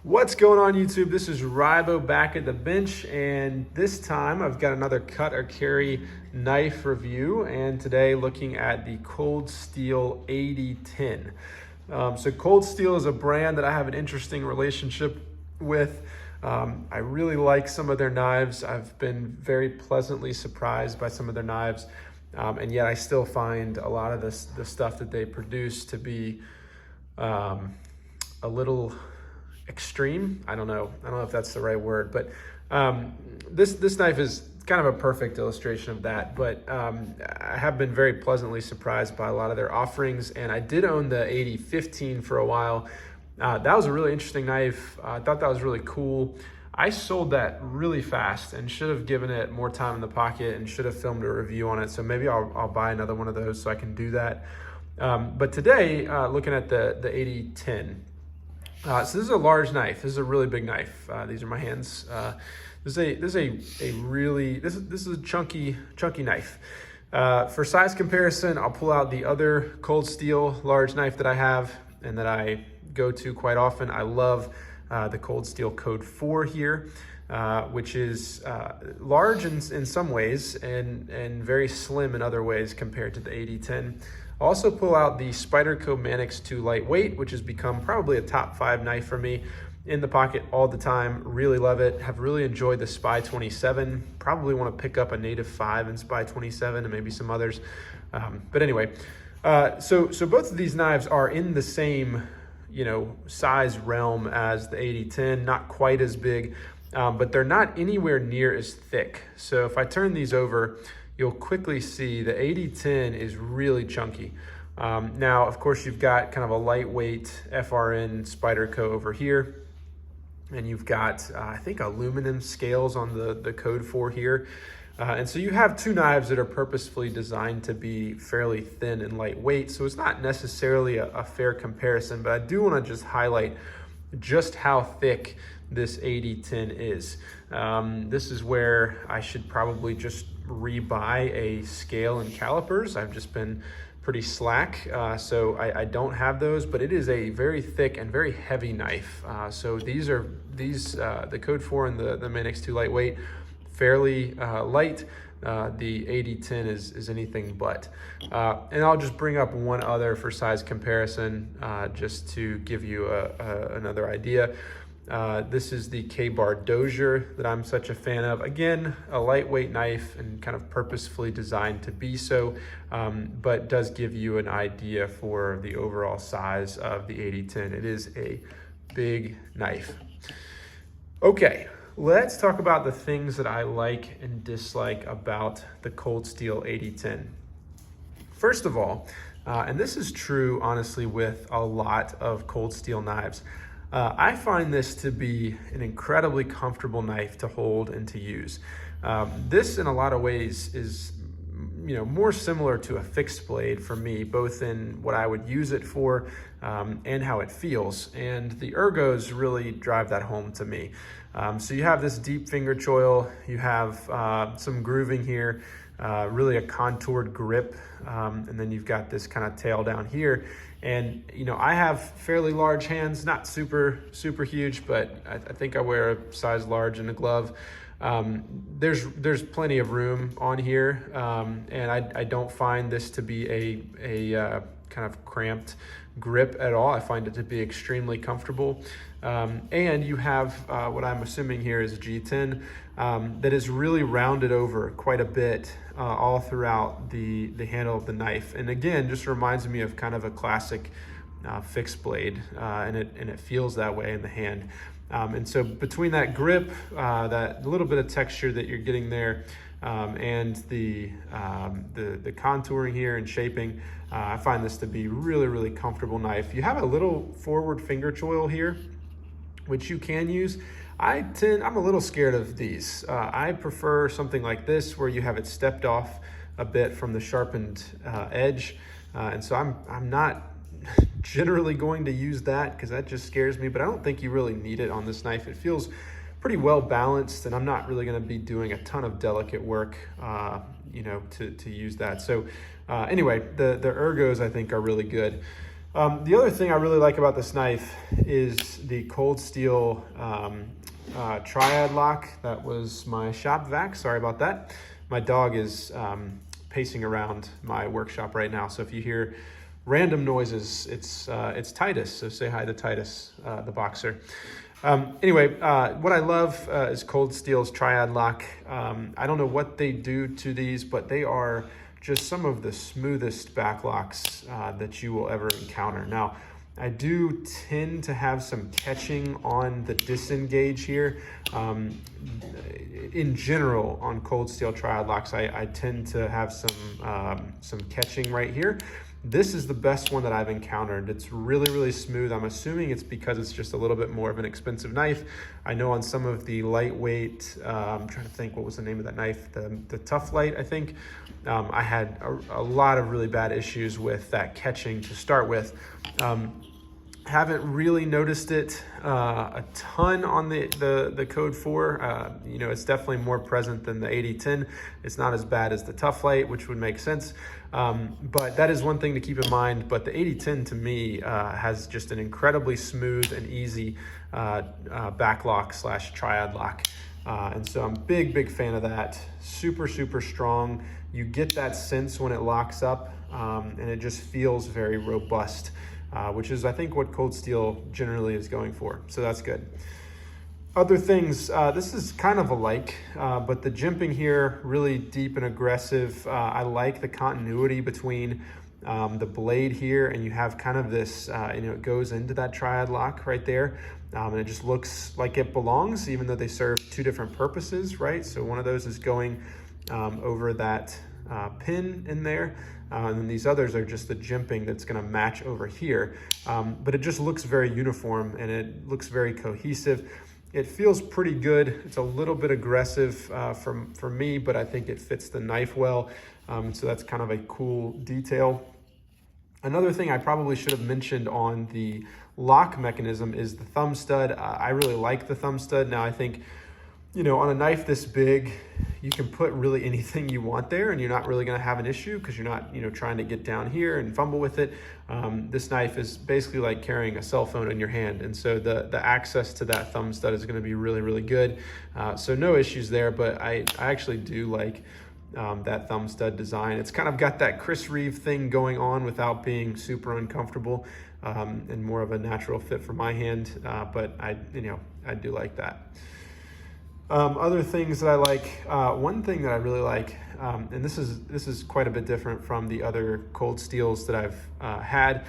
What's going on YouTube? This is Ribo back at the bench, and this time I've got another cut or carry knife review, and today looking at the Cold Steel AD-10. So Cold Steel is a brand that I have an interesting relationship with. I really like some of their knives. I've been very pleasantly surprised by some of their knives, and yet I still find a lot of the stuff that they produce to be a little extreme. I don't know if that's the right word, but this knife is kind of a perfect illustration of that. But I have been very pleasantly surprised by a lot of their offerings, and I did own the AD-15 for a while. That was a really interesting knife. I thought that was really cool. I sold that really fast and should have given it more time in the pocket and should have filmed a review on it. So maybe I'll buy another one of those so I can do that. But today, looking at the AD-10. So this is a large knife. This is a really big knife. These are my hands. This is a chunky knife. For size comparison, I'll pull out the other Cold Steel large knife that I have and that I go to quite often. I love the Cold Steel Code 4 here, which is large in some ways and very slim in other ways compared to the AD-10. I'll also pull out the Spyderco Manix 2 Lightweight, which has become probably a top 5 knife for me. In the pocket all the time, really love it. Have really enjoyed the Spy 27. Probably want to pick up a Native 5 in Spy 27 and maybe some others. But anyway, so both of these knives are in the same, size realm as the AD-10, not quite as big, but they're not anywhere near as thick. So if I turn these over, you'll quickly see the AD-10 is really chunky. Now, of course, you've got kind of a lightweight FRN Spyderco over here, and you've got, I think, aluminum scales on the Code 4 here. And so you have two knives that are purposefully designed to be fairly thin and lightweight, so it's not necessarily a fair comparison, but I do want to just highlight just how thick this AD-10 is. This is where I should probably just rebuy a scale and calipers. I've just been pretty slack, so I don't have those, but it is a very thick and very heavy knife. So the Code 4 and the Manix 2 Lightweight, fairly light. The AD-10 is anything but. And I'll just bring up one other for size comparison, just to give you another idea. This is the K-Bar Dozier that I'm such a fan of. Again, a lightweight knife and kind of purposefully designed to be so, but does give you an idea for the overall size of the AD-10. It is a big knife. Okay, let's talk about the things that I like and dislike about the Cold Steel AD-10. First of all, and this is true honestly with a lot of Cold Steel knives, I find this to be an incredibly comfortable knife to hold and to use. This in a lot of ways is more similar to a fixed blade for me, both in what I would use it for and how it feels. And the ergos really drive that home to me. So you have this deep finger choil, you have some grooving here, really a contoured grip, and then you've got this kind of tail down here. And I have fairly large hands, not super huge, but I think I wear a size large in a glove. There's plenty of room on here, and I don't find this to be a kind of cramped grip at all. I find it to be extremely comfortable. And you have what I'm assuming here is a G10 that is really rounded over quite a bit all throughout the handle of the knife. And again, just reminds me of kind of a classic fixed blade, and it feels that way in the hand. And so between that grip, that little bit of texture that you're getting there, and the contouring here and shaping, I find this to be really comfortable knife. You have a little forward finger choil here, which you can use. I'm a little scared of these. I prefer something like this where you have it stepped off a bit from the sharpened edge, and so I'm not generally going to use that because that just scares me, but I don't think you really need it on this knife. It feels pretty well balanced, and I'm not really going to be doing a ton of delicate work to use that. So anyway, the ergos I think are really good. The other thing I really like about this knife is the Cold Steel Triad lock. That was my shop vac. Sorry about that. My dog is pacing around my workshop right now, so if you hear random noises, it's Titus. So say hi to Titus, the boxer. Anyway, what I love is Cold Steel's Triad lock. I don't know what they do to these, but they are just some of the smoothest back locks that you will ever encounter. Now, I do tend to have some catching on the disengage here. In general, on Cold Steel Triad locks, I tend to have some catching right here. This is the best one that I've encountered. It's really, really smooth. I'm assuming it's because it's just a little bit more of an expensive knife. I know on some of the lightweight, I'm trying to think, what was the name of that knife? The Tough Light, I think. I had a lot of really bad issues with that catching to start with. Haven't really noticed it a ton on the Code 4. You know, it's definitely more present than the AD-10. It's not as bad as the Tough Light, which would make sense. But that is one thing to keep in mind. But the AD-10 to me has just an incredibly smooth and easy back lock / triad lock. And so I'm big fan of that. Super strong. You get that sense when it locks up, and it just feels very robust. Which is, I think, what Cold Steel generally is going for. So that's good. Other things, this is kind of alike, but the jimping here, really deep and aggressive. I like the continuity between the blade here, and you have kind of this, you know, it goes into that triad lock right there, and it just looks like it belongs, even though they serve two different purposes, right? So one of those is going over that pin in there. And then these others are just the jimping that's going to match over here. But it just looks very uniform and it looks very cohesive. It feels pretty good. It's a little bit aggressive for me, but I think it fits the knife well. So that's kind of a cool detail. Another thing I probably should have mentioned on the lock mechanism is the thumb stud. I really like the thumb stud. Now I think, you know, on a knife this big, you can put really anything you want there and you're not really gonna have an issue because you're not, you know, trying to get down here and fumble with it. This knife is basically like carrying a cell phone in your hand. And so the access to that thumb stud is gonna be really good. So no issues there, but I actually do like that thumb stud design. It's kind of got that Chris Reeve thing going on without being super uncomfortable, and more of a natural fit for my hand. But I do like that. Other things that I like, one thing that I really like, and this is quite a bit different from the other Cold Steels that I've had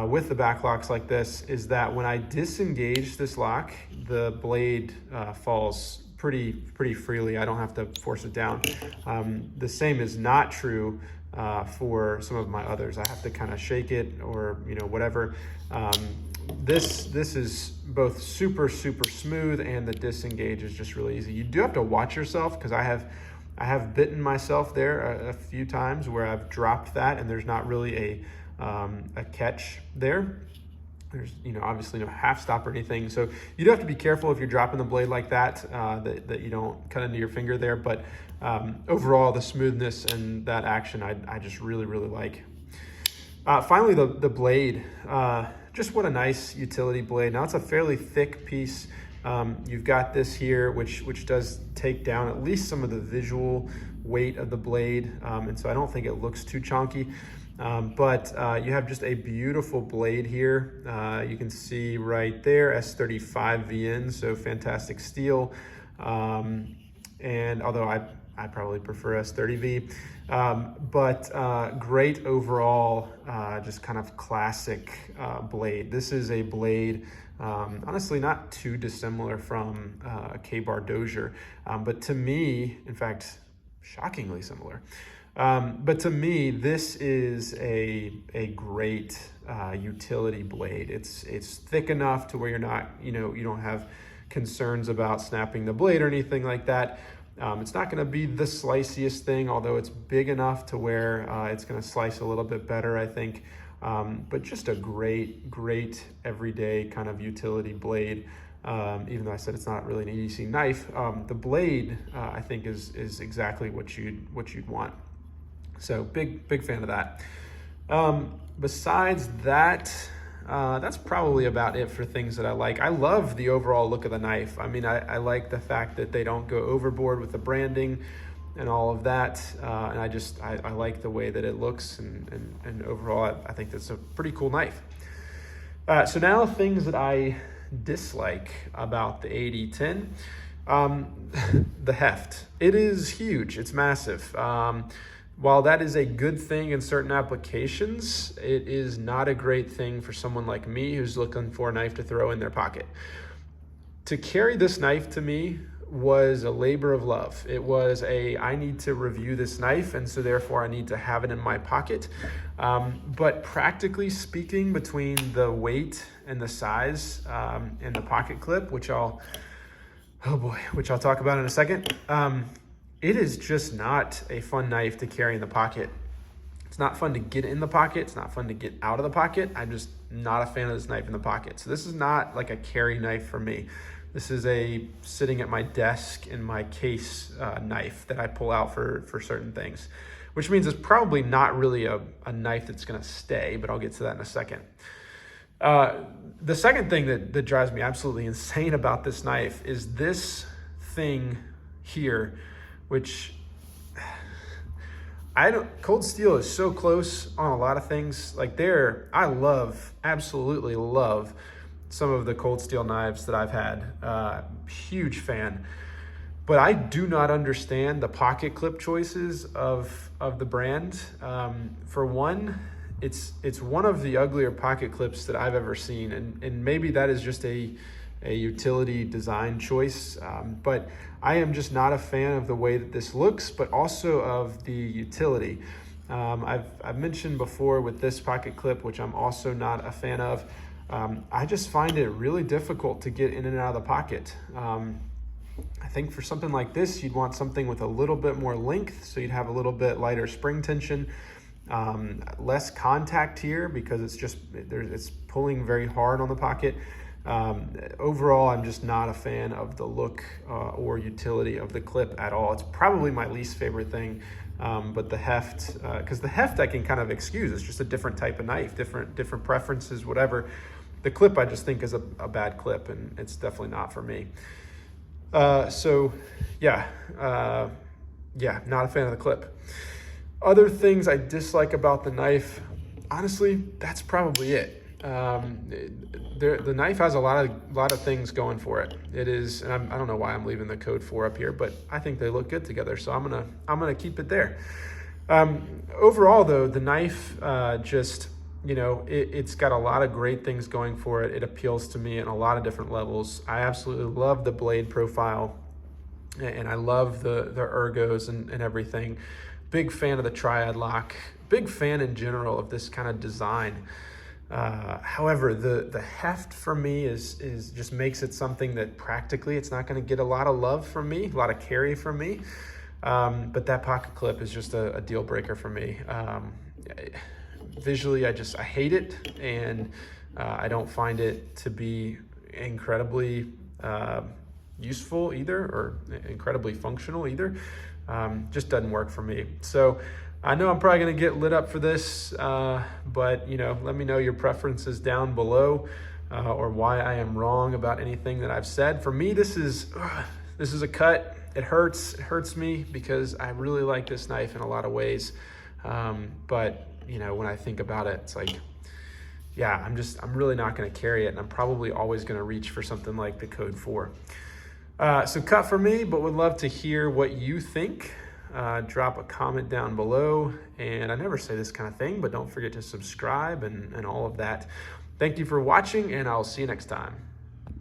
with the back locks like this, is that when I disengage this lock, the blade falls pretty freely. I don't have to force it down. The same is not true for some of my others. I have to kind of shake it or, you know, whatever. This is both super smooth, and the disengage is just really easy. You do have to watch yourself because I have bitten myself there a few times where I've dropped that and there's not really a catch there. There's, you know, obviously no half stop or anything. So you do have to be careful if you're dropping the blade like that, that you don't cut into your finger there. But overall, the smoothness and that action, I just really like. Finally, the blade. Just what a nice utility blade. Now it's a fairly thick piece. You've got this here, which does take down at least some of the visual weight of the blade. And so I don't think it looks too chunky. But you have just a beautiful blade here. You can see right there, S35 VN, so fantastic steel. And although I probably prefer S30V, but great overall, just kind of classic blade. This is a blade, honestly not too dissimilar from a K-Bar Dozier, but to me, in fact, shockingly similar. But to me, this is a great utility blade. It's thick enough to where you're not, you don't have concerns about snapping the blade or anything like that. It's not going to be the sliciest thing, although it's big enough to where it's going to slice a little bit better, I think. But just a great everyday kind of utility blade. Even though I said it's not really an EDC knife, the blade I think is exactly what you'd want. So big fan of that. Besides that, that's probably about it for things that I like. I love the overall look of the knife. I mean, I like the fact that they don't go overboard with the branding and all of that. And I like the way that it looks, and overall, I think that's a pretty cool knife. So now things that I dislike about the AD-10. The heft. It is huge. It's massive. While that is a good thing in certain applications, it is not a great thing for someone like me who's looking for a knife to throw in their pocket. To carry this knife to me was a labor of love. It was I need to review this knife, and so therefore I need to have it in my pocket. But practically speaking, between the weight and the size and the pocket clip, which I'll talk about in a second, it is just not a fun knife to carry in the pocket. It's not fun to get in the pocket. It's not fun to get out of the pocket. I'm just not a fan of this knife in the pocket. So this is not like a carry knife for me. This is a sitting at my desk in my case knife that I pull out for certain things, which means it's probably not really a knife that's gonna stay, but I'll get to that in a second. The second thing that drives me absolutely insane about this knife is this thing here, which cold steel is so close on a lot of things. Like absolutely love some of the cold steel knives that I've had. Huge fan. But I do not understand the pocket clip choices of the brand. For one, it's one of the uglier pocket clips that I've ever seen, and maybe that is just a utility design choice, but I am just not a fan of the way that this looks, but also of the utility. I've mentioned before with this pocket clip, which I'm also not a fan of, I just find it really difficult to get in and out of the pocket. I think for something like this, you'd want something with a little bit more length, so you'd have a little bit lighter spring tension, less contact here because it's pulling very hard on the pocket. Overall, I'm just not a fan of the look or utility of the clip at all. It's probably my least favorite thing, but the heft, because the heft I can kind of excuse. It's just a different type of knife, different preferences, whatever. The clip I just think is a bad clip, and it's definitely not for me. So yeah, not a fan of the clip. Other things I dislike about the knife, honestly, that's probably it. The knife has a lot of things going for it. It is, and I don't know why I'm leaving the code 4 up here, but I think they look good together, so I'm gonna keep it there. Overall, though, the knife just, it's got a lot of great things going for it. It appeals to me in a lot of different levels. I absolutely love the blade profile, and I love the ergos and everything. Big fan of the triad lock. Big fan in general of this kind of design. However, the heft for me is just makes it something that practically it's not going to get a lot of love from me, a lot of carry from me. But that pocket clip is just a deal breaker for me. Visually, I hate it, and I don't find it to be incredibly useful either, or incredibly functional either. Just doesn't work for me. So I know I'm probably going to get lit up for this, but let me know your preferences down below, or why I am wrong about anything that I've said. For me, this is a cut. It hurts me because I really like this knife in a lot of ways. But when I think about it, it's like, yeah, I'm really not going to carry it, and I'm probably always going to reach for something like the Code 4. So cut for me, but would love to hear what you think. Drop a comment down below, and I never say this kind of thing, but don't forget to subscribe and all of that. Thank you for watching, and I'll see you next time.